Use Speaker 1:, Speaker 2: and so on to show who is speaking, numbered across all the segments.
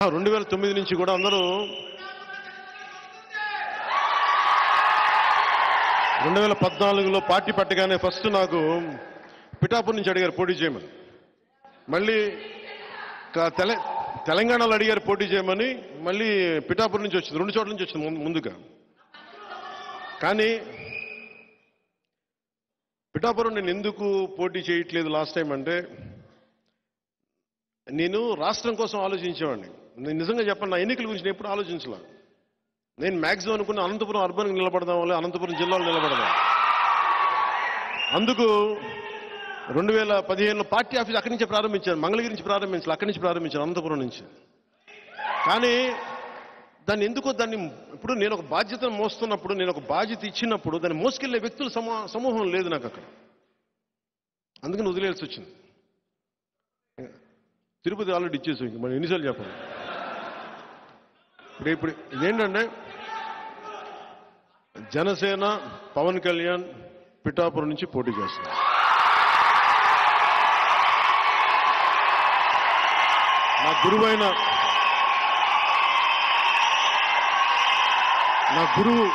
Speaker 1: 2009 నుంచి కూడా అందరూ 2014లో పార్టీ పెట్టగానే ఫస్ట్ నాకు పిఠాపురం నుంచి అడిగారు పోటీ చేయమని. మళ్ళీ తెలంగాణలో అడిగారు పోటీ చేయమని. మళ్ళీ పిఠాపురం నుంచి వచ్చింది, 2 చోట్ల నుంచి వచ్చింది ముందుగా. కానీ పిఠాపురం నేను ఎందుకు పోటీ చేయట్లేదు లాస్ట్ టైం అంటే, నేను రాష్ట్రం కోసం ఆలోచించేవాడిని. నేను నిజంగా చెప్పండి, నా ఎన్నికల గురించి నేను ఎప్పుడు ఆలోచించలే. నేను మ్యాక్సిమం అనుకున్న అనంతపురం అర్బన్కి నిలబడదాం, వల్ల అనంతపురం జిల్లాలో నిలబడదాం. అందుకు 2015లో పార్టీ ఆఫీస్ అక్కడి నుంచే ప్రారంభించాను, మంగళగిరి నుంచి ప్రారంభించాలి, అక్కడి నుంచి ప్రారంభించాను, అనంతపురం నుంచి. కానీ దాన్ని ఇప్పుడు నేను ఒక బాధ్యతను మోస్తున్నప్పుడు, నేను ఒక బాధ్యత ఇచ్చినప్పుడు దాన్ని మోసుకెళ్లే వ్యక్తుల సమూహం లేదు నాకు అక్కడ. అందుకని వదిలేయాల్సి వచ్చింది. తిరుపతి ఆల్రెడీ ఇచ్చేసి ఇంక మనం ఎన్నిసార్లు చెప్పాలి. ఇప్పుడు ఇదేంటంటే జనసేన పవన్ కళ్యాణ్ పిఠాపురం నుంచి పోటీ చేస్తారు. నా గురువు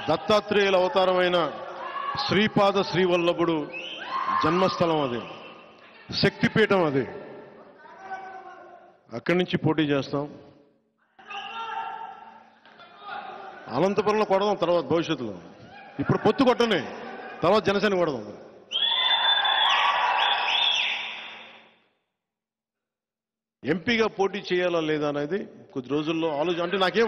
Speaker 1: దత్తాత్రేయుల అవతారమైన శ్రీపాద శ్రీవల్లభుడు జన్మస్థలం అది, శక్తిపీఠం అది. అక్కడి నుంచి పోటీ చేస్తాం. అనంతపురంలో కొడదాం తర్వాత భవిష్యత్తులో. ఇప్పుడు పొత్తు కొట్టనే, తర్వాత జనసేన కొడదాం. ఎంపీగా పోటీ చేయాలా లేదా అనేది కొద్ది రోజుల్లో అంటే నాకేం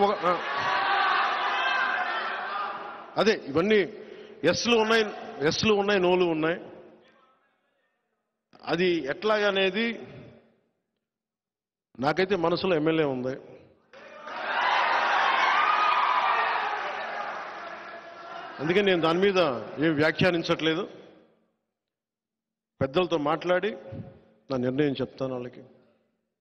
Speaker 1: అదే ఇవన్నీ ఎస్లు ఉన్నాయి, నోలు ఉన్నాయి. అది ఎట్లాగనేది నాకైతే మనసులో ఎమ్మెల్యే ఉంది. అందుకని నేను దాని మీద ఏం వ్యాఖ్యానించట్లేదు. పెద్దలతో మాట్లాడి నా నిర్ణయం చెప్తాను వాళ్ళకి.